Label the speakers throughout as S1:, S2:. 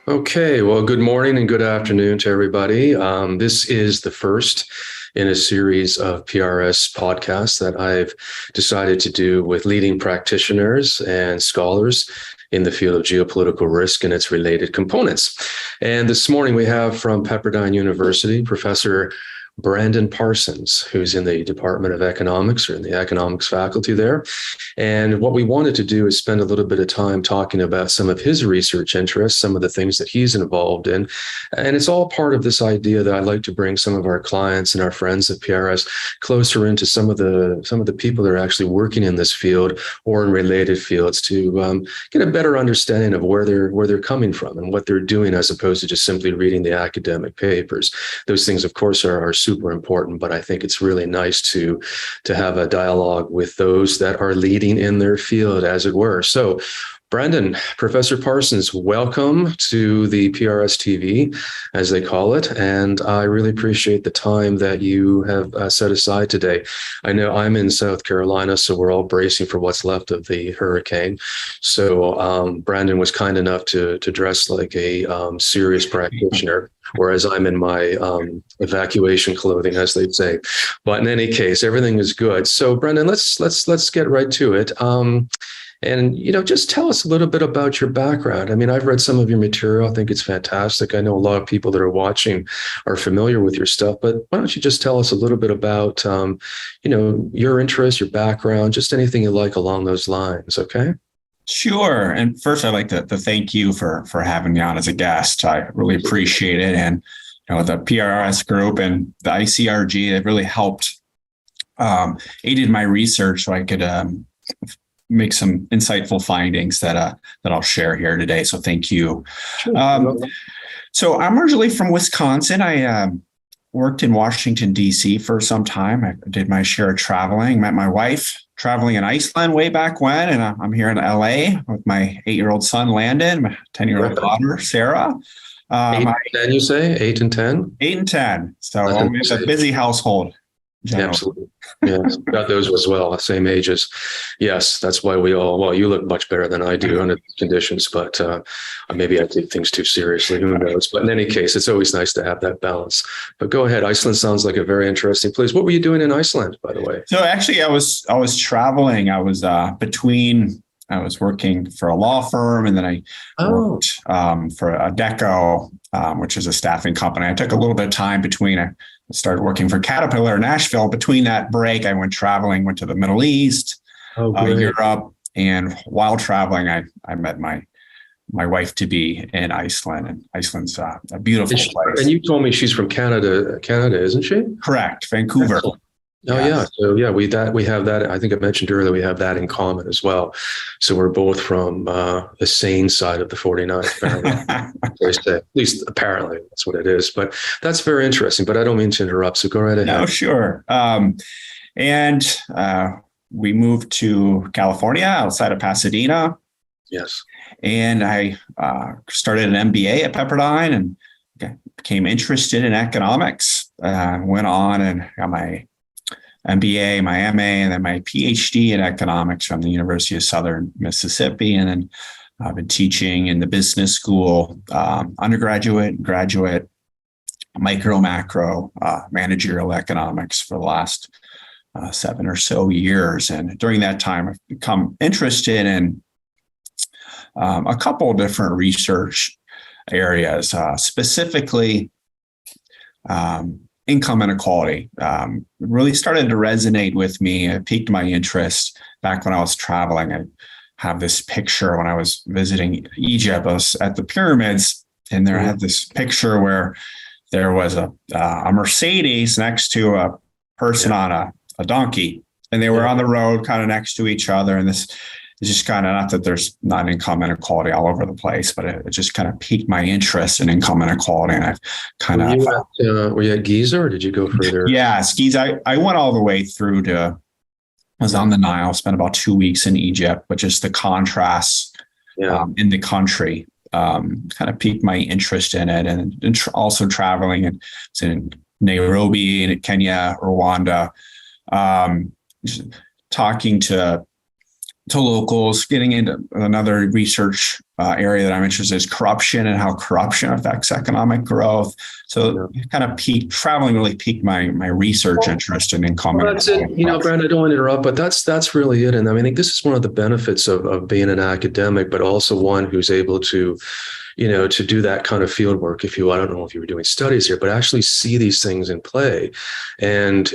S1: Okay, well, good morning and good afternoon to everybody. This is the first in a series of PRS podcasts that I've decided to do with leading practitioners and scholars in the field of geopolitical risk and its related components. And this morning we have from Pepperdine University, Professor Brandon Parsons, who's in the Department of Economics or in the economics faculty there. And what we wanted to do is spend a little bit of time talking about some of his research interests, some of the things that he's involved in. And it's all part of this idea that I'd like to bring some of our clients and our friends at PRS closer into some of the people that are actually working in this field or in related fields to get a better understanding of where they're coming from and what they're doing, as opposed to just simply reading the academic papers. Those things, of course, are super important, but I think it's really nice to have a dialogue with those that are leading in their field, as it were. So, Brandon, Professor Parsons, welcome to the PRS TV, as they call it. And I really appreciate the time that you have set aside today. I know I'm in South Carolina, so we're all bracing for what's left of the hurricane. So Brandon was kind enough to dress like a serious practitioner, whereas I'm in my evacuation clothing, as they'd say. But in any case, everything is good. So, Brandon, let's get right to it. And, just tell us a little bit about your background. I mean, I've read some of your material. I think it's fantastic. I know a lot of people that are watching are familiar with your stuff, but why don't you just tell us a little bit about, your interests, your background, just anything you like along those lines, okay?
S2: Sure. And first, I'd like to thank you for having me on as a guest. I really appreciate it. And, the PRS Group and the ICRG, they've really helped, aided my research so I could make some insightful findings that I'll share here today. So thank you. Sure. So I'm originally from Wisconsin. I worked in Washington, D.C. for some time. I did my share of traveling, met my wife traveling in Iceland way back when, and I'm here in L.A. with my 8-year-old son, Landon, my 10-year-old daughter, Sarah.
S1: 8 and 10, you say? 8 and 10?
S2: 8 and 10. So it's a busy household.
S1: General. Absolutely. Yes, got those as well, same ages. Yes, that's why you look much better than I do under these conditions, but maybe I take things too seriously, who knows? But in any case, it's always nice to have that balance. But go ahead. Iceland sounds like a very interesting place. What were you doing in Iceland, by the way?
S2: So actually, I was traveling. I was I was working for a law firm, and then I worked for Adecco, which is a staffing company. I took a little bit of time between. I started working for Caterpillar in Nashville. Between that break, I went traveling, went to the Middle East, Europe, and while traveling, I met my wife-to-be in Iceland, and Iceland's a beautiful place.
S1: And you told me she's from Canada, isn't she?
S2: Correct, Vancouver.
S1: Excellent. Oh, yes. Yeah. So, yeah, we have that. I think I mentioned earlier, we have that in common as well. So we're both from the sane side of the 49th family. At least apparently that's what it is. But that's very interesting. But I don't mean to interrupt. So go right ahead.
S2: No, sure. And we moved to California outside of Pasadena.
S1: Yes.
S2: And I started an MBA at Pepperdine and became interested in economics. Went on and got my MBA, my MA, and then my PhD in economics from the University of Southern Mississippi. And then I've been teaching in the business school, undergraduate, graduate, micro, macro, managerial economics for the last 7 or so years. And during that time, I've become interested in a couple of different research areas, specifically income inequality. Really started to resonate with me. It piqued my interest back when I was traveling. I have this picture when I was visiting Egypt. I was at the pyramids, and there I had this picture where there was a Mercedes next to a person on a donkey, and they were on the road kind of next to each other. And this is just kind of, not that there's not income inequality all over the place, but it just kind of piqued my interest in income inequality. And I've kind of...
S1: Were you at Giza, or did you go further?
S2: Yeah, Giza. I went all the way through to, I was on the Nile, spent about 2 weeks in Egypt, but just the contrasts in the country kind of piqued my interest in it. And also traveling in Nairobi, in Kenya, Rwanda, talking to to locals, getting into another research area that I'm interested in is corruption and how corruption affects economic growth. So it kind of traveling really piqued my research interest in income.
S1: Well, that's it. Brad, I don't want to interrupt, but that's really it. And I think this is one of the benefits of being an academic, but also one who's able to to do that kind of field work, if you, I don't know if you were doing studies here, but actually see these things in play. And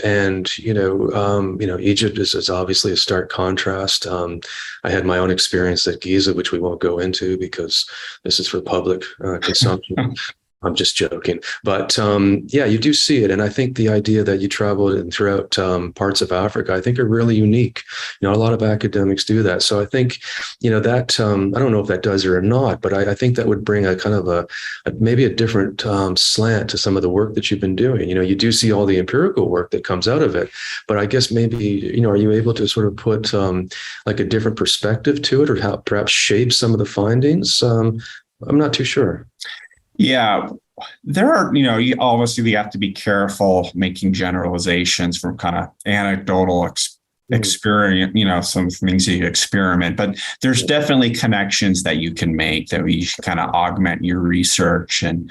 S1: Egypt is obviously a stark contrast. I had my own experience at Giza, which we won't go into because this is for public consumption. I'm just joking, but you do see it, and I think the idea that you traveled throughout parts of Africa, I think, are really unique. A lot of academics do that, so I think that I don't know if that does or not, but I think that would bring a kind of maybe a different slant to some of the work that you've been doing. You do see all the empirical work that comes out of it, but I guess maybe are you able to sort of put like a different perspective to it, or how perhaps shape some of the findings? I'm not too sure.
S2: Yeah, there are, obviously we have to be careful making generalizations from kind of anecdotal experience, some things you experiment, but there's definitely connections that you can make that we kind of augment your research and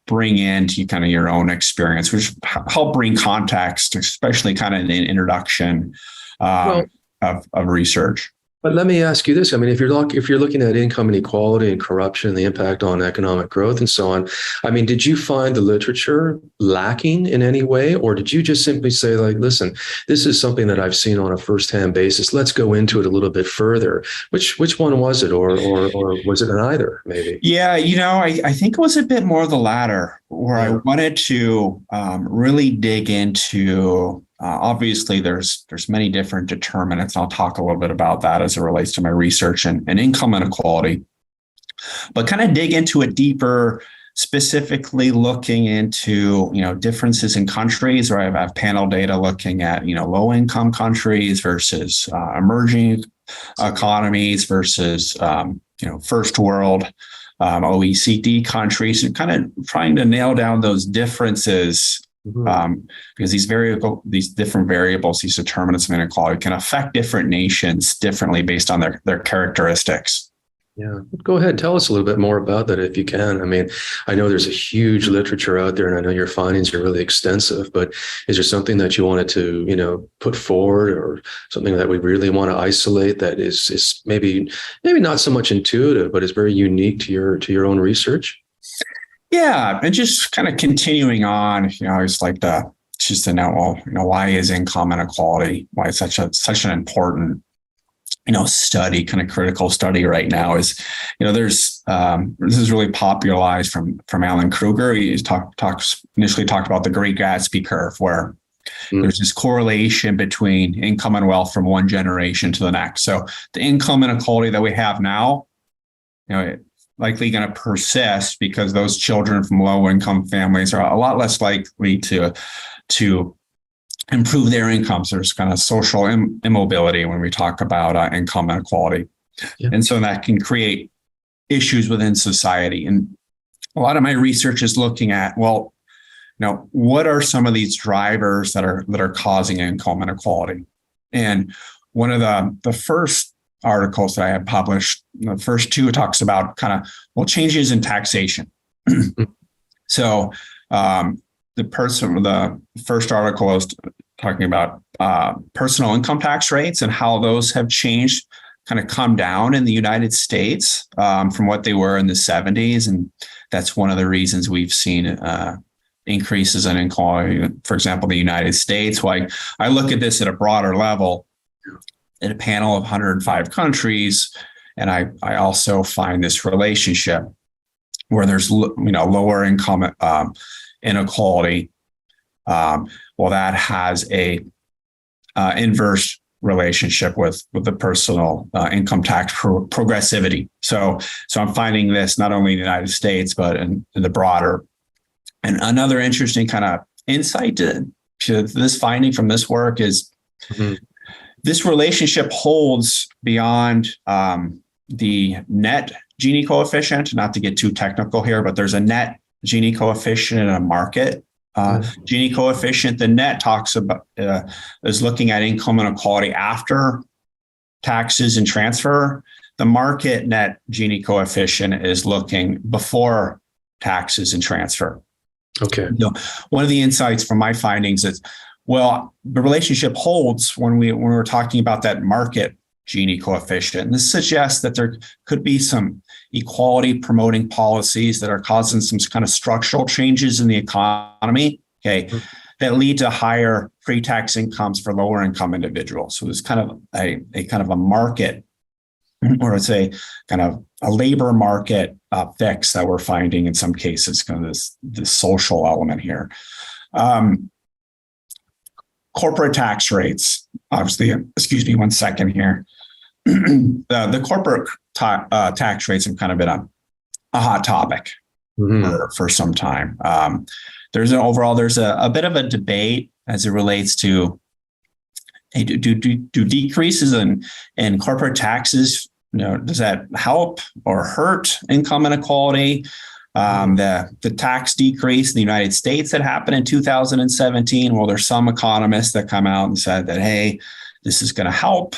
S2: bring into kind of your own experience, which help bring context, especially kind of in an introduction of research.
S1: But let me ask you this. If you're looking at income inequality and corruption and the impact on economic growth and so on, did you find the literature lacking in any way, or did you just simply say, like, listen, this is something that I've seen on a firsthand basis. Let's go into it a little bit further. Which one was it, or was it an either, maybe?
S2: Yeah, I think it was a bit more the latter, where I wanted to really dig into. Obviously, there's many different determinants. I'll talk a little bit about that as it relates to my research and income inequality, but kind of dig into it deeper, specifically looking into differences in countries, where I have panel data looking at low income countries versus emerging economies versus first world OECD countries, and kind of trying to nail down those differences. Because these different variables, these determinants of inequality can affect different nations differently based on their characteristics.
S1: Yeah, go ahead. Tell us a little bit more about that if you can. I know there's a huge literature out there, and I know your findings are really extensive, but is there something that you wanted to, put forward, or something that we really want to isolate that is maybe not so much intuitive, but is very unique to your own research?
S2: Yeah, and just kind of continuing on, I always like to know, why is income inequality? Why is such an important, study, kind of critical study right now? Is, there's this is really popularized from Alan Kruger. He initially talked about the Great Gatsby curve, where there's this correlation between income and wealth from one generation to the next. So the income inequality that we have now, likely going to persist because those children from low income families are a lot less likely to improve their incomes. There's kind of social immobility when we talk about income inequality. Yeah. And so that can create issues within society. And a lot of my research is looking at, what are some of these drivers that are causing income inequality? And one of the first articles that I had published, the first two talks about kind of, changes in taxation. So the first article was talking about personal income tax rates and how those have changed, kind of come down in the United States from what they were in the 70s. And that's one of the reasons we've seen increases in inequality. For example, the United States. Well, I look at this at a broader level, in a panel of 105 countries. And I also find this relationship where there's, lower income inequality. That has a inverse relationship with the personal income tax progressivity. So I'm finding this not only in the United States, but in the broader. And another interesting kind of insight to this finding from this work is, this relationship holds beyond the net Gini coefficient. Not to get too technical here, but there's a net Gini coefficient in a market Gini coefficient. The net talks about is looking at income inequality after taxes and transfer, the market net Gini coefficient is looking before taxes and transfer.
S1: Okay.
S2: One of the insights from my findings is, well, the relationship holds when we're talking about that market Gini coefficient. And this suggests that there could be some equality promoting policies that are causing some kind of structural changes in the economy, okay, that lead to higher pre-tax incomes for lower income individuals. So there's kind of a kind of a market, or it's a kind of a labor market fix that we're finding in some cases, kind of this social element here. Corporate tax rates, obviously, excuse me one second here. The corporate tax rates have kind of been a hot topic for some time. There's a bit of a debate as it relates to, hey, do decreases in corporate taxes, does that help or hurt income inequality? The tax decrease in the United States that happened in 2017. Well, there's some economists that come out and said that, hey, this is going to help.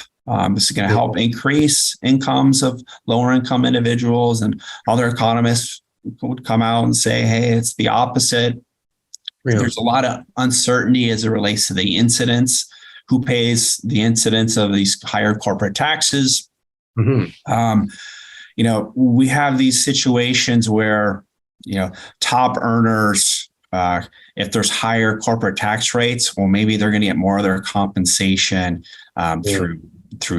S2: This is going to help increase incomes of lower income individuals. And other economists would come out and say, hey, it's the opposite. Yeah. There's a lot of uncertainty as it relates to the incidence, who pays the incidence of these higher corporate taxes. We have these situations where, top earners, if there's higher corporate tax rates, well, maybe they're going to get more of their compensation through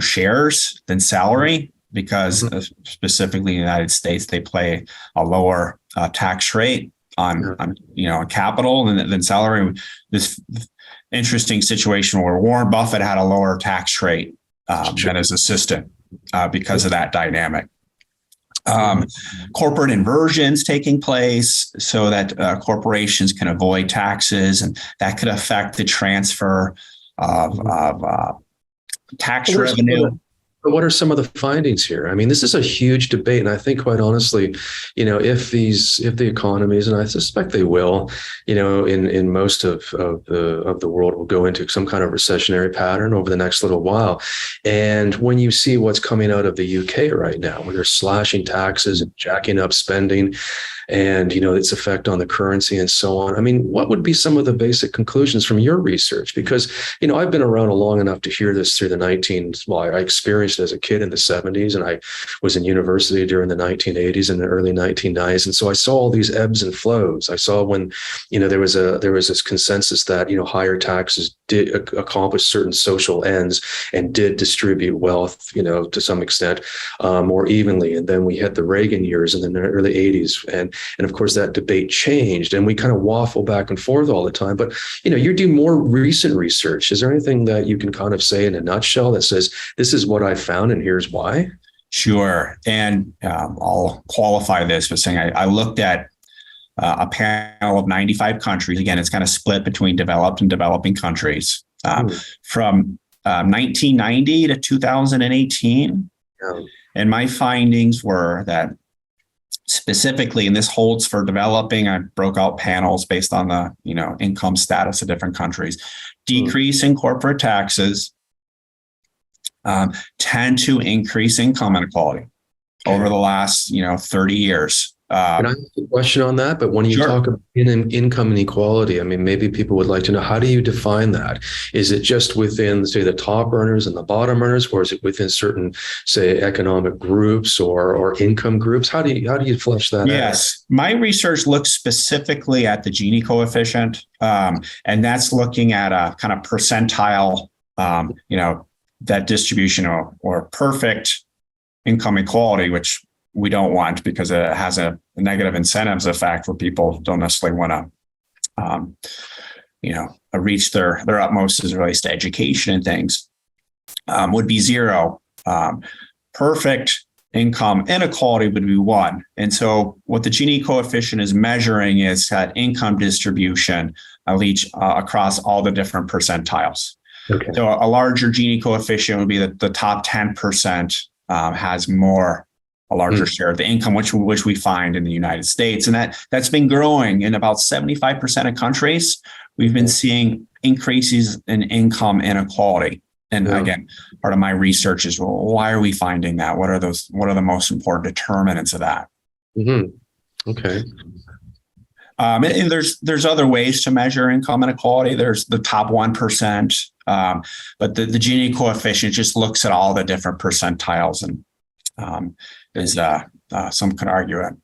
S2: shares than salary, because specifically in the United States, they pay a lower tax rate on capital than salary. This interesting situation where Warren Buffett had a lower tax rate than his assistant because of that dynamic. Corporate inversions taking place so that corporations can avoid taxes, and that could affect the transfer of tax revenue.
S1: But what are some of the findings here? I mean, this is a huge debate, and I think, quite honestly, if the economies, and I suspect they will, in most of the world, will go into some kind of recessionary pattern over the next little while. And when you see what's coming out of the UK right now, where they're slashing taxes and jacking up spending, and its effect on the currency and so on. I mean, what would be some of the basic conclusions from your research? Because I've been around long enough to hear this through I experienced it as a kid in the 70s, and I was in university during the 1980s and the early 1990s, and so I saw all these ebbs and flows. I saw when there was this consensus that higher taxes did accomplish certain social ends and did distribute wealth to some extent more evenly, and then we had the Reagan years in the early 80s, and of course that debate changed, and we kind of waffle back and forth all the time. But you do more recent research. Is there anything that you can kind of say in a nutshell that says this is what I found and here's why?
S2: Sure, and I'll qualify this by saying I looked at a panel of 95 countries. Again, it's kind of split between developed and developing countries from 1990 to 2018. Yeah. And my findings were that specifically, and this holds for developing, I broke out panels based on the income status of different countries. Decrease in corporate taxes tend to increase income inequality over the last 30 years.
S1: Can I ask a question on that? But when you talk about income inequality, I mean, maybe people would like to know, how do you define that? Is it just within, say, the top earners and the bottom earners, or is it within certain, say, economic groups or income groups? How do you flesh that out?
S2: Yes, my research looks specifically at the Gini coefficient, and that's looking at a kind of percentile, that distribution or perfect income equality, which we don't want because it has a negative incentives effect where people don't necessarily want to, reach their utmost as it relates to education and things, would be 0. Perfect income inequality would be 1. And so what the Gini coefficient is measuring is that income distribution across all the different percentiles. Okay. So a larger Gini coefficient would be that the top 10% has a larger share of the income, which we find in the United States. And that's been growing in about 75% of countries. We've been seeing increases in income inequality. And
S1: Yeah.
S2: again, part of my research is, well, why are we finding that? What are the most important determinants of that?
S1: Mm-hmm. Okay.
S2: And there's other ways to measure income inequality. There's the top 1%, but the Gini coefficient just looks at all the different percentiles, and some could argue it.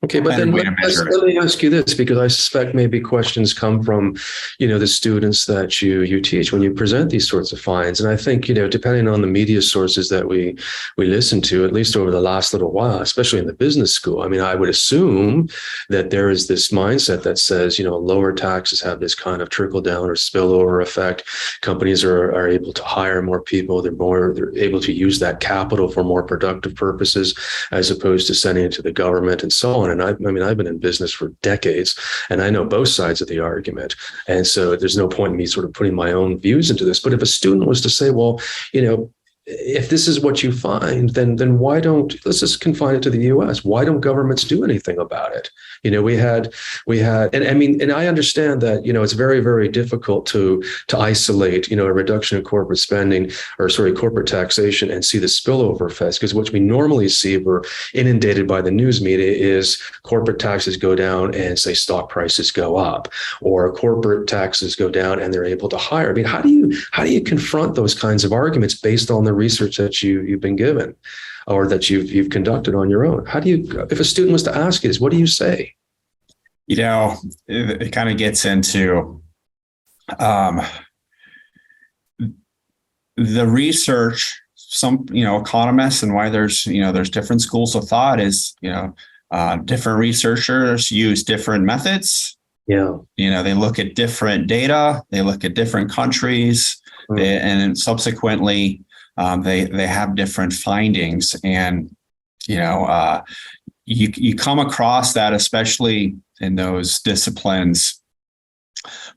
S1: Okay, but then let me ask you this, because I suspect maybe questions come from, the students that you teach when you present these sorts of finds. And I think, depending on the media sources that we listen to, at least over the last little while, especially in the business school, I mean, I would assume that there is this mindset that says, lower taxes have this kind of trickle down or spillover effect. Companies are able to hire more people. They're able to use that capital for more productive purposes, as opposed to sending it to the government and so on. And I've been in business for decades, and I know both sides of the argument. And so there's no point in me sort of putting my own views into this. But if a student was to say, well, if this is what you find, then why let's just confine it to the US. Why don't governments do anything about it? We had, and I understand that, it's very, very difficult to isolate, a reduction in corporate spending corporate taxation and see the spillover effects, because what we normally see, we're inundated by the news media, is corporate taxes go down and say stock prices go up, or corporate taxes go down and they're able to hire. I mean, how do you confront those kinds of arguments based on the research that you've been given, or that you've conducted on your own? How do you, if a student was to ask you, what do you say?
S2: It kind of gets into the research. Some economists, and why there's different schools of thought is different researchers use different methods.
S1: Yeah.
S2: They look at different data, they look at different countries, and subsequently they have different findings. And you come across that, especially in those disciplines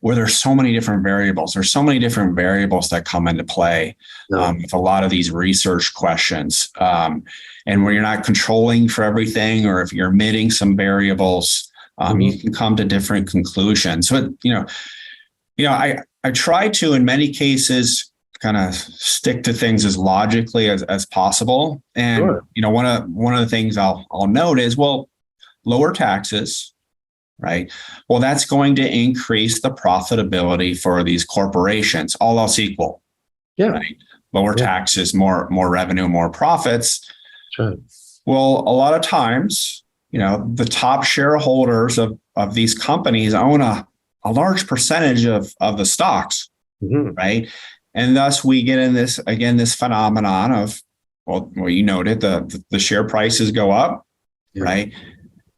S2: where there's so many different variables. There's so many different variables that come into play with a lot of these research questions. And where you're not controlling for everything, or if you're omitting some variables, you can come to different conclusions. But, I try to, in many cases, kind of stick to things as logically as possible. And,
S1: Sure.
S2: one of the things I'll note is, well, lower taxes, right? Well, that's going to increase the profitability for these corporations, all else equal.
S1: Yeah.
S2: Right? Lower taxes, more revenue, more profits.
S1: Sure.
S2: Well, a lot of times, the top shareholders of these companies own a large percentage of the stocks, right? And thus we get in this phenomenon of, well, you noted, the share prices go up, right?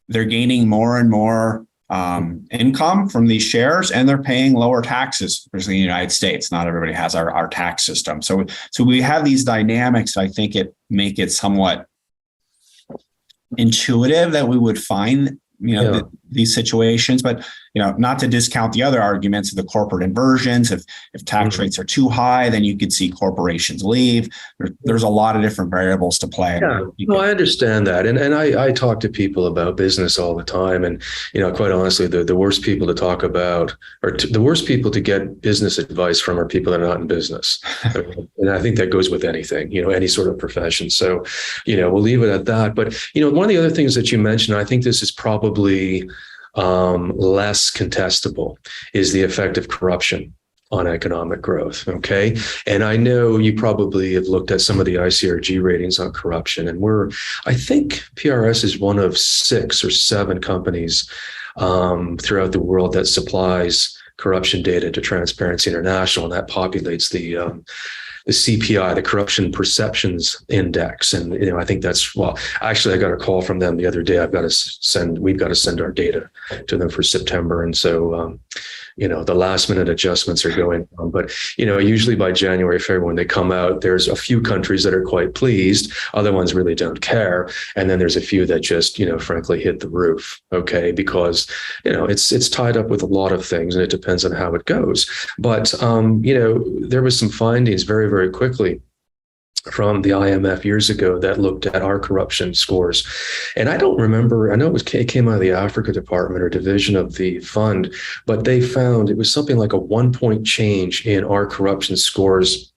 S2: They're gaining more and more income from these shares, and they're paying lower taxes, especially in the United States. Not everybody has our tax system. So we have these dynamics. I think make it somewhat intuitive that we would find these situations, but not to discount the other arguments of the corporate inversions. If tax rates are too high, then you could see corporations leave. There's a lot of different variables to play.
S1: Yeah, no, I understand that, and I talk to people about business all the time, and quite honestly, the worst people to talk about, or the worst people to get business advice from, are people that are not in business, and I think that goes with anything, any sort of profession. So, we'll leave it at that. But one of the other things that you mentioned, I think this is probably less contestable, is the effect of corruption on economic growth. Okay. And I know you probably have looked at some of the ICRG ratings on corruption, and I think PRS is one of 6 or 7 companies throughout the world that supplies corruption data to Transparency International, and that populates the CPI, the Corruption Perceptions Index. And, I think actually I got a call from them the other day. We've got to send our data to them for September. And so, the last minute adjustments are going on, but, usually by January, February, when they come out, there's a few countries that are quite pleased. Other ones really don't care. And then there's a few that just, frankly, hit the roof. Okay. Because, it's tied up with a lot of things, and it depends on how it goes. But, there was some findings very, very quickly from the IMF years ago that looked at our corruption scores. And I don't remember, I know it came out of the Africa department or division of the fund, but they found it was something like a 1 point change in our corruption scores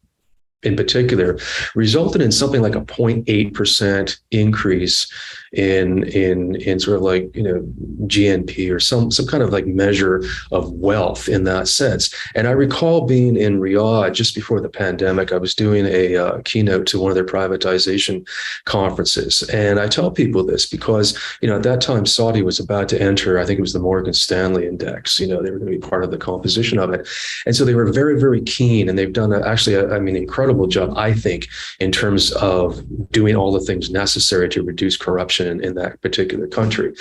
S1: in particular, resulted in something like a 0.8% increase in sort of like, GNP or some kind of like measure of wealth in that sense. And I recall being in Riyadh just before the pandemic. I was doing a keynote to one of their privatization conferences, and I tell people this because at that time Saudi was about to enter, I think it was the Morgan Stanley index. They were going to be part of the composition of it, and so they were very, very keen, and they've done incredible job, I think, in terms of doing all the things necessary to reduce corruption in that particular country.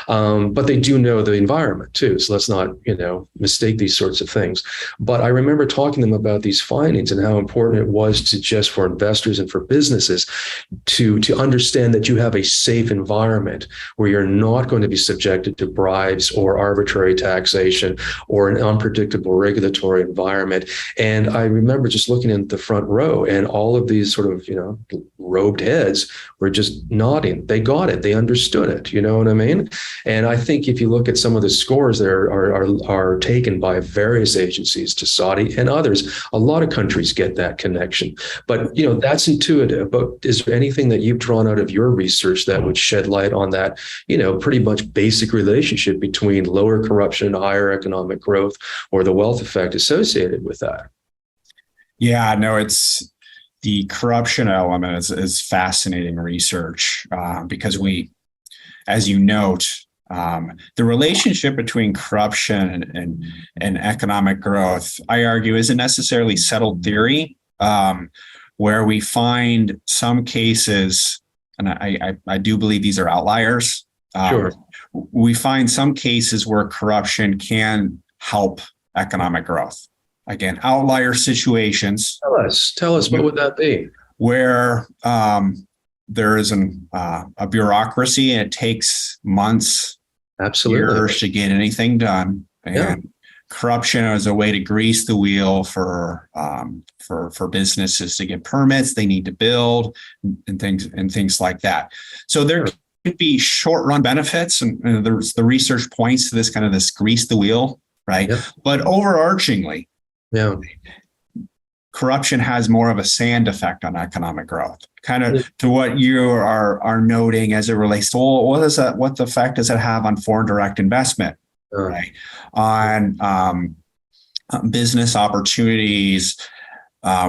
S1: But they do know the environment too. So let's not, mistake these sorts of things. But I remember talking to them about these findings and how important it was to just for investors and for businesses to understand that you have a safe environment where you're not going to be subjected to bribes or arbitrary taxation or an unpredictable regulatory environment. And I remember just looking at the front row, and all of these sort of, robed heads were just nodding. They got it. They understood it. You know what I mean? And I think if you look at some of the scores that are taken by various agencies to Saudi and others, a lot of countries get that connection. But, that's intuitive. But is there anything that you've drawn out of your research that would shed light on that, pretty much basic relationship between lower corruption and higher economic growth, or the wealth effect associated with that?
S2: Yeah, no, it's the corruption element is fascinating research because we, as you note, the relationship between corruption and economic growth, I argue, isn't necessarily settled theory, where we find some cases, and I do believe these are outliers.
S1: Sure.
S2: We find some cases where corruption can help economic growth. Again, outlier situations.
S1: Tell us, what would that be?
S2: Where there is a bureaucracy and it takes months,
S1: absolutely,
S2: years to get anything done. And corruption is a way to grease the wheel for businesses to get permits they need to build and things like that. So there could be short run benefits, and the research points to this grease the wheel, right? Yep. But overarchingly, corruption has more of a sand effect on economic growth, kind of to what you are noting as it relates to, well, what effect does it have on foreign direct investment, right? On business opportunities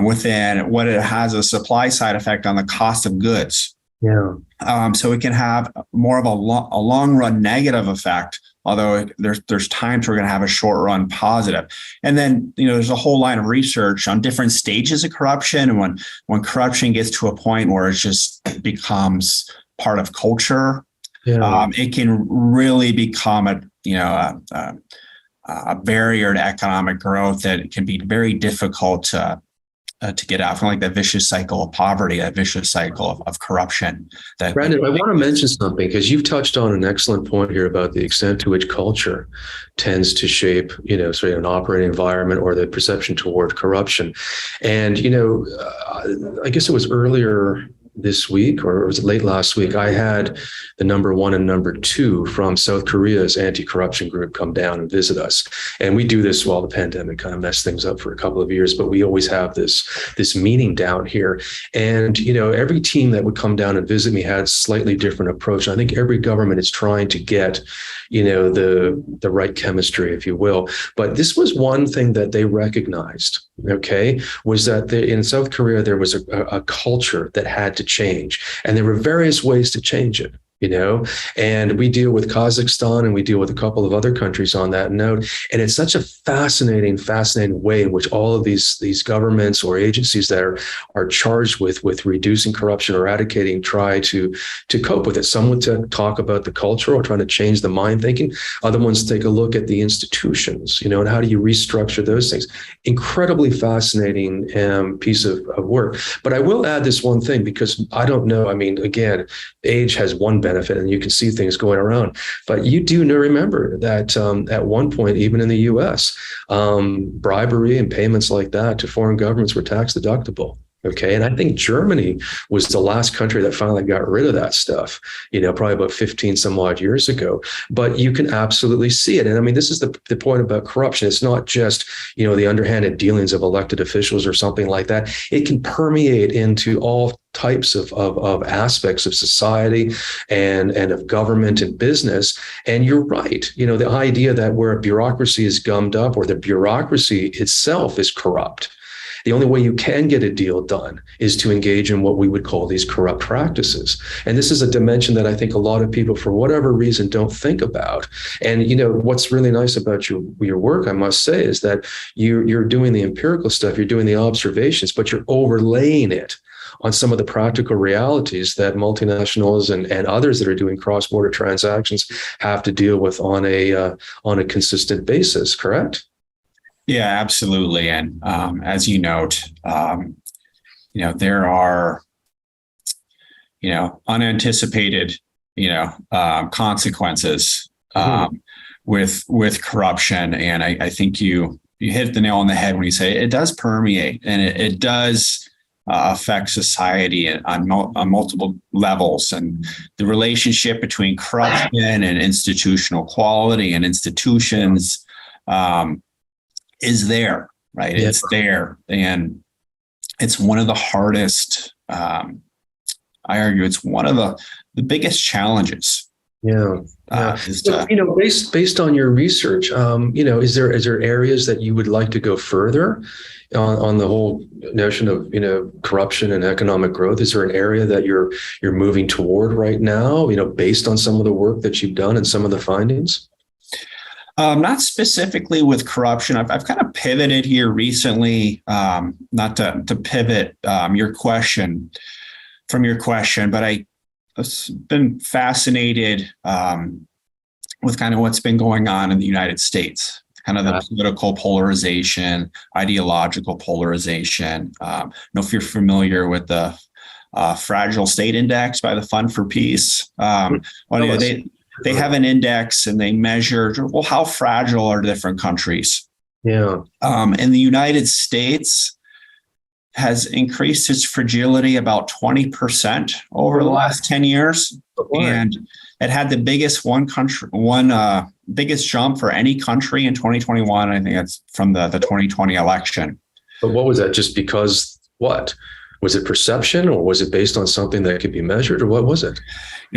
S2: within, what it has a supply side effect on the cost of goods. So it can have more of a long run negative effect, although there's times we're going to have a short run positive. And then, there's a whole line of research on different stages of corruption. And when corruption gets to a point where it just becomes part of culture, it can really become a barrier to economic growth that can be very difficult to get out from, like that vicious cycle of poverty, that vicious cycle of corruption.
S1: Brandon, I want to mention something, because you've touched on an excellent point here about the extent to which culture tends to shape, sort of an operating environment or the perception toward corruption. And, I guess it was earlier this week, or was it late last week, I had the number 1 and number 2 from South Korea's anti-corruption group come down and visit us. And we do this while the pandemic kind of messed things up for a couple of years, but we always have this meeting down here. And, every team that would come down and visit me had a slightly different approach. I think every government is trying to get, the right chemistry, if you will. But this was one thing that they recognized, was that in South Korea, there was a culture that had to change. And there were various ways to change it. And we deal with Kazakhstan and we deal with a couple of other countries on that note. And it's such a fascinating way in which all of these governments or agencies that are charged with reducing corruption, eradicating, try to cope with it. Some would talk about the culture or trying to change the mind thinking. Other ones take a look at the institutions, and how do you restructure those things. Incredibly fascinating piece of work. But I will add this one thing, because I don't know. I mean, again, age has one benefit, and you can see things going around. But you do remember that at one point, even in the U.S., bribery and payments like that to foreign governments were tax deductible. Okay. And I think Germany was the last country that finally got rid of that stuff, probably about 15 some odd years ago. But you can absolutely see it. And I mean, this is the point about corruption. It's not just, the underhanded dealings of elected officials or something like that. It can permeate into all types of aspects of society and of government and business. And you're right. The idea that where a bureaucracy is gummed up or the bureaucracy itself is corrupt, the only way you can get a deal done is to engage in what we would call these corrupt practices. And this is a dimension that I think a lot of people, for whatever reason, don't think about. And, what's really nice about your work, I must say, is that you're doing the empirical stuff, you're doing the observations, but you're overlaying it on some of the practical realities that multinationals and others that are doing cross-border transactions have to deal with on a consistent basis, correct?
S2: Yeah, absolutely. And as you note, there are, unanticipated, consequences with corruption. And I think you hit the nail on the head when you say it does permeate, and it does affect society on multiple levels. And the relationship between corruption and institutional quality and institutions is there, right? Yeah. It's there. And it's one of the hardest, I argue it's one of the biggest challenges.
S1: Yeah. Based on your research, is there areas that you would like to go further on the whole notion of, corruption and economic growth? Is there an area that you're moving toward right now, based on some of the work that you've done and some of the findings?
S2: Not specifically with corruption. I've kind of pivoted here recently, not to pivot your question, but I've been fascinated with kind of what's been going on in the United States, kind of the political polarization, ideological polarization. I don't know if you're familiar with the Fragile State Index by the Fund for Peace. They have an index and they measure, well, how fragile are different countries?
S1: Yeah.
S2: And the United States has increased its fragility about 20% over the last 10 years. And it had the biggest biggest jump for any country in 2021. I think that's from the 2020 election.
S1: But what was that? Just because what? Was it perception, or was it based on something that could be measured, or what was it?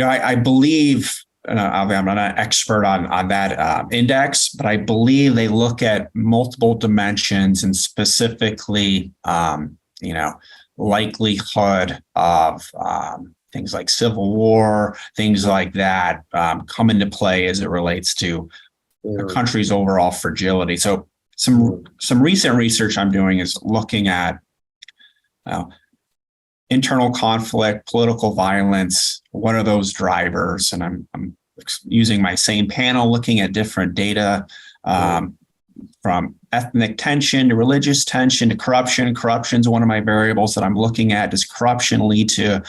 S2: I believe, I'm not an expert on that index, but I believe they look at multiple dimensions and specifically, likelihood of things like civil war, things like that come into play as it relates to the country's overall fragility. So some recent research I'm doing is looking at internal conflict, political violence. What are those drivers? And I'm using my same panel, looking at different data from ethnic tension to religious tension to corruption. Corruption is one of my variables that I'm looking at. Does corruption lead to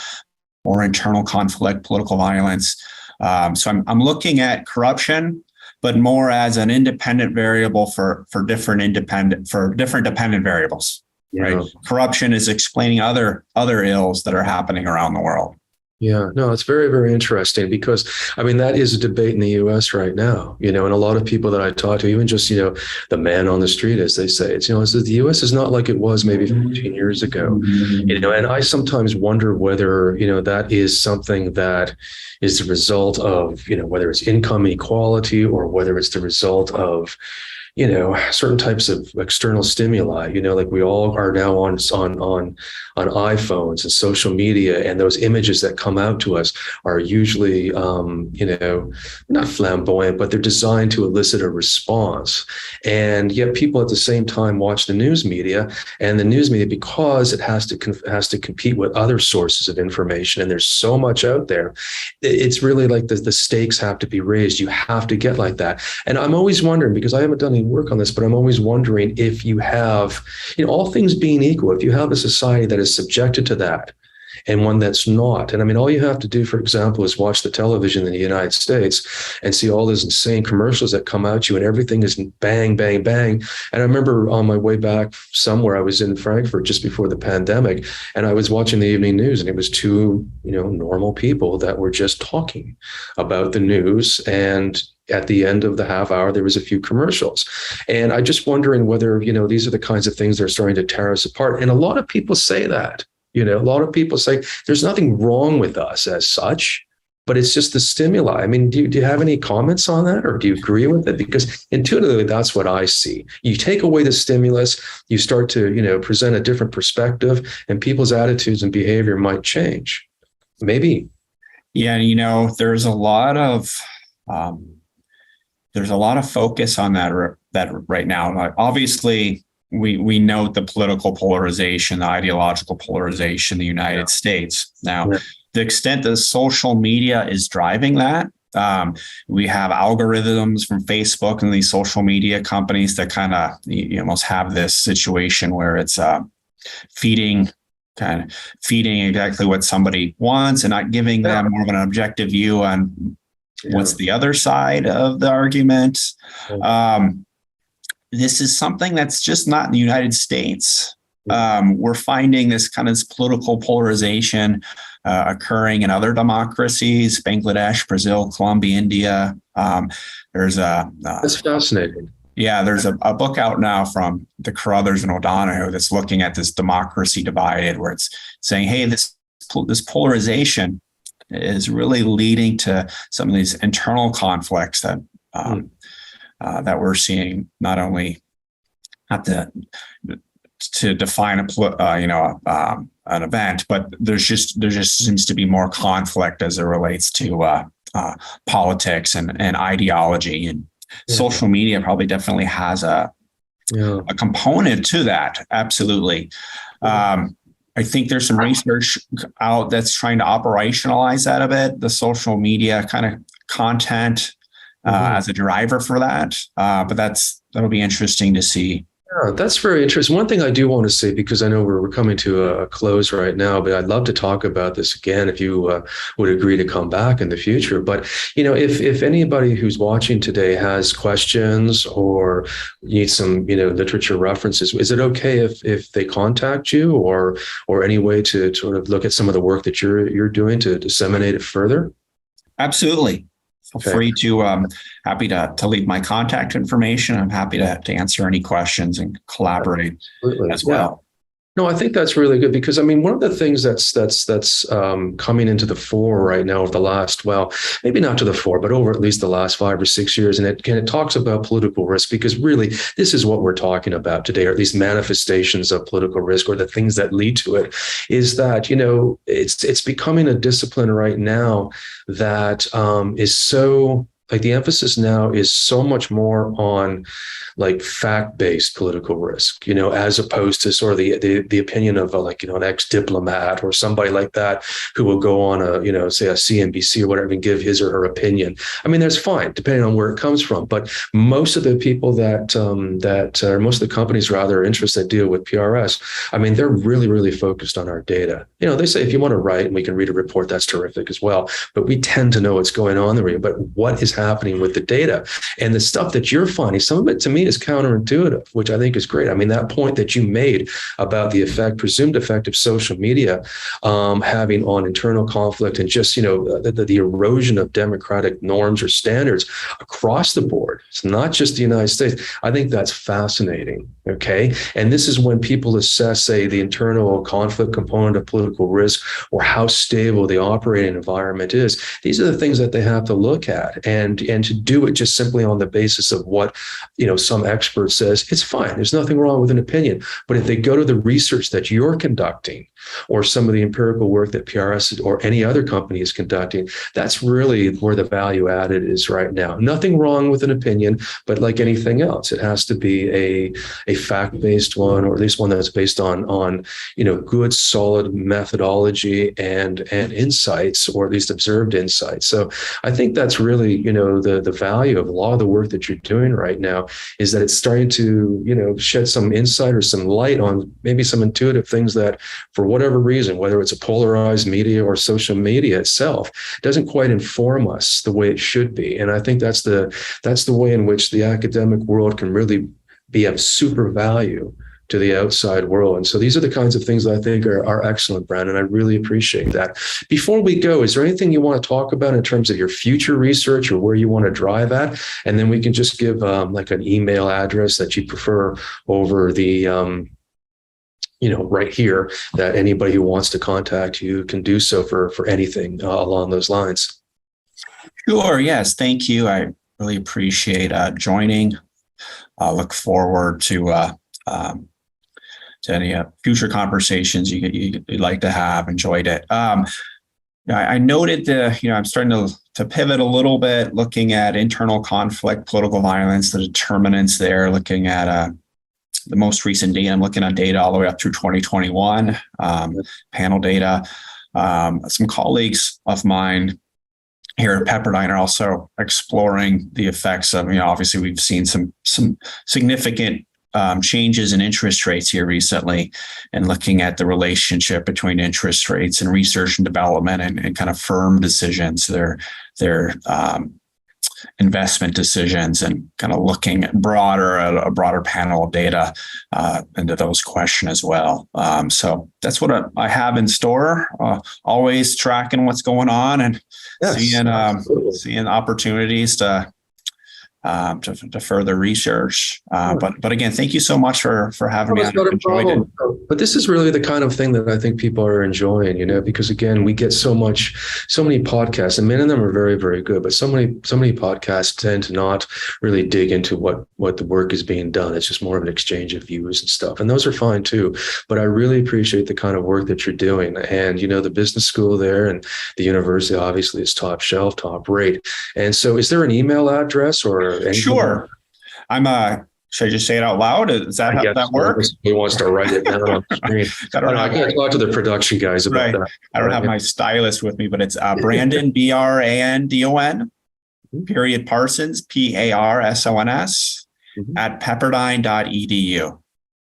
S2: more internal conflict, political violence? So I'm looking at corruption, but more as an independent variable for different dependent variables. Yeah. Right. Corruption is explaining other ills that are happening around the world.
S1: Yeah, no, it's very, very interesting because, that is a debate in the U.S. right now, and a lot of people that I talk to, even just, the man on the street, as they say, it's the U.S. is not like it was maybe 14 years ago, and I sometimes wonder whether, that is something that is the result of, whether it's income inequality or whether it's the result of, certain types of external stimuli, like we all are now on iPhones and social media, and those images that come out to us are usually, not flamboyant, but they're designed to elicit a response. And yet people at the same time watch the news media, and the news media, because it has to compete with other sources of information, and there's so much out there, it's really like the stakes have to be raised. You have to get like that. And I'm always wondering, because I haven't done any work on this, but I'm always wondering if you have, all things being equal, if you have a society that is subjected to that, and one that's not. And I mean, all you have to do, for example, is watch the television in the United States and see all those insane commercials that come at you, and everything is bang, bang, bang. And I remember on my way back somewhere, I was in Frankfurt just before the pandemic, and I was watching the evening news, and it was two, normal people that were just talking about the news. And at the end of the half hour, there was a few commercials. And I'm just wondering whether, these are the kinds of things that are starting to tear us apart. And a lot of people say that. A lot of people say there's nothing wrong with us as such, but it's just the stimuli. I mean, do you have any comments on that, or do you agree with it? Because intuitively, that's what I see. You take away the stimulus, you start to, present a different perspective, and people's attitudes and behavior might change. Maybe.
S2: Yeah, there's a lot of focus on that right now. Obviously, we note the political polarization, the ideological polarization in the United States. Now, the extent that social media is driving that, we have algorithms from Facebook and these social media companies that kind of almost have this situation where it's feeding exactly what somebody wants and not giving them more of an objective view on what's the other side of the argument. This is something that's just not in the United States. We're finding this kind of political polarization occurring in other democracies, Bangladesh, Brazil, Colombia, India.
S1: That's fascinating.
S2: Yeah, there's a book out now from the Carruthers and O'Donoghue that's looking at this democracy divided, where it's saying, hey, this polarization is really leading to some of these internal conflicts that that we're seeing, not only to define an event, but there just seems to be more conflict as it relates to politics and ideology, and social media probably definitely has a component to that. Absolutely. I think there's some research out that's trying to operationalize that a bit, the social media kind of content as a driver for that. But that'll be interesting to see.
S1: Yeah, that's very interesting. One thing I do want to say, because I know we're coming to a close right now, but I'd love to talk about this again if you would agree to come back in the future. But, if anybody who's watching today has questions or needs some, literature references, is it okay if they contact you or any way to sort of look at some of the work that you're doing to disseminate it further?
S2: Absolutely. Feel free to, happy to leave my contact information. I'm happy to answer any questions and collaborate as well.
S1: No, I think that's really good, because I mean, one of the things that's coming into the fore right now over the last, well, maybe not to the fore, but over at least the last 5 or 6 years, and it talks about political risk, because really this is what we're talking about today, or at least manifestations of political risk, or the things that lead to it, is that it's becoming a discipline right now that is so. Like, the emphasis now is so much more on like fact-based political risk, as opposed to sort of the opinion of an ex-diplomat or somebody like that who will go on say a CNBC or whatever and give his or her opinion. I mean, that's fine, depending on where it comes from. But most of the people most of the companies rather interested that deal with PRS, I mean, they're really, really focused on our data. They say, if you want to write and we can read a report, that's terrific as well. But we tend to know what's going on there. But what is happening with the data and the stuff that you're finding, some of it to me is counterintuitive, which I think is great. I mean, that point that you made about the presumed effect of social media having on internal conflict and just, the erosion of democratic norms or standards across the board. It's not just the United States. I think that's fascinating. Okay. And this is when people assess, say, the internal conflict component of political risk, or how stable the operating environment is. These are the things that they have to look at. And to do it just simply on the basis of what, some expert says, it's fine. There's nothing wrong with an opinion. But if they go to the research that you're conducting, or some of the empirical work that PRS or any other company is conducting, that's really where the value added is right now. Nothing wrong with an opinion, but like anything else, it has to be a fact-based one, or at least one that's based on good, solid methodology and insights, or at least observed insights. So I think that's really, the value of a lot of the work that you're doing right now is that it's starting to, shed some insight or some light on maybe some intuitive things that, for whatever reason, whether it's a polarized media or social media itself, doesn't quite inform us the way it should be. And I think that's the way in which the academic world can really be of super value to the outside world. And so these are the kinds of things that I think are excellent, Brandon. I really appreciate that. Before we go, is there anything you want to talk about in terms of your future research or where you want to drive at? And then we can just give like an email address that you prefer over the, right here, that anybody who wants to contact you can do so for anything along those lines.
S2: Sure. Yes. Thank you. I really appreciate joining. I look forward to any future conversations you'd like to have. Enjoyed it. I noted I'm starting to pivot a little bit, looking at internal conflict, political violence, the determinants there, looking at the most recent data. I'm looking at data all the way up through 2021, panel data. Some colleagues of mine here at Pepperdine are also exploring the effects of, obviously we've seen some significant changes in interest rates here recently, and looking at the relationship between interest rates and research and development and kind of firm decisions, their investment decisions, and kind of looking at a broader panel of data into those questions as well. So that's what I have in store. Always tracking what's going on and seeing opportunities to further research. But again, thank you so much for having me on. I enjoyed it.
S1: But this is really the kind of thing that I think people are enjoying, because again, we get so many podcasts, and many of them are very, very good, but so many podcasts tend to not really dig into what the work is being done. It's just more of an exchange of views and stuff. And those are fine too. But I really appreciate the kind of work that you're doing. And, the business school there and the university obviously is top shelf, top rate. And so is there an email address or anything?
S2: Sure. Should I just say it out loud? Is that how that works?
S1: He wants to write it down on the screen. I can't talk to the production guys about that.
S2: I don't have my stylist with me, but it's Brandon, Brandon, period Parsons, Parsons, at pepperdine.edu.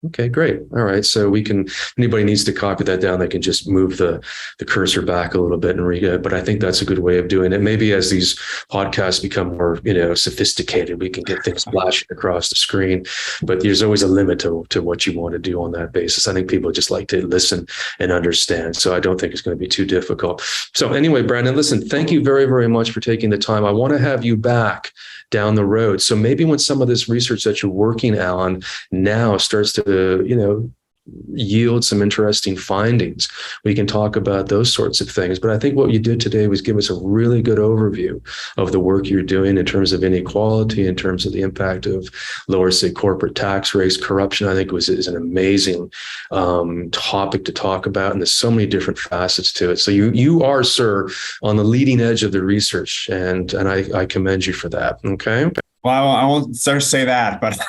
S1: Okay, great. All right. So anybody needs to copy that down, they can just move the cursor back a little bit and read it. But I think that's a good way of doing it. Maybe as these podcasts become more, sophisticated, we can get things flashing across the screen. But there's always a limit to what you want to do on that basis. I think people just like to listen and understand. So I don't think it's going to be too difficult. So anyway, Brandon, listen, thank you very, very much for taking the time. I want to have you back down the road. So maybe when some of this research that you're working on now starts to, yield some interesting findings, we can talk about those sorts of things. But I think what you did today was give us a really good overview of the work you're doing in terms of inequality, in terms of the impact of lower, say, corporate tax rates, corruption. I think is an amazing topic to talk about. And there's so many different facets to it. So you are, sir, on the leading edge of the research, and I commend you for that. Okay.
S2: Well, I won't say that, but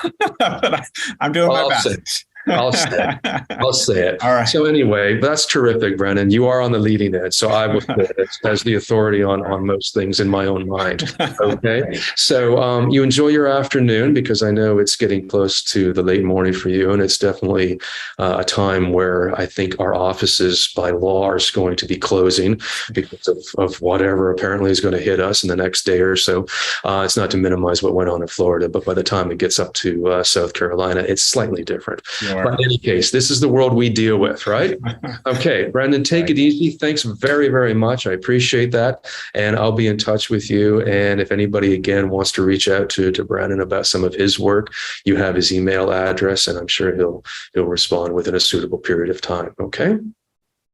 S2: I'm doing my best.
S1: I'll say it.
S2: All right.
S1: So anyway, that's terrific, Brennan. You are on the leading edge. So I will say it as the authority on most things in my own mind. Okay. So you enjoy your afternoon, because I know it's getting close to the late morning for you. And it's definitely a time where I think our offices by law are going to be closing because of whatever apparently is going to hit us in the next day or so. It's not to minimize what went on in Florida, but by the time it gets up to South Carolina, it's slightly different. But in any case, this is the world we deal with, right? Okay, Brandon, take it easy. Thanks very, very much. I appreciate that. And I'll be in touch with you. And if anybody, again, wants to reach out to Brandon about some of his work, you have his email address, and I'm sure he'll respond within a suitable period of time. Okay?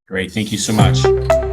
S2: Great. Thank you so much.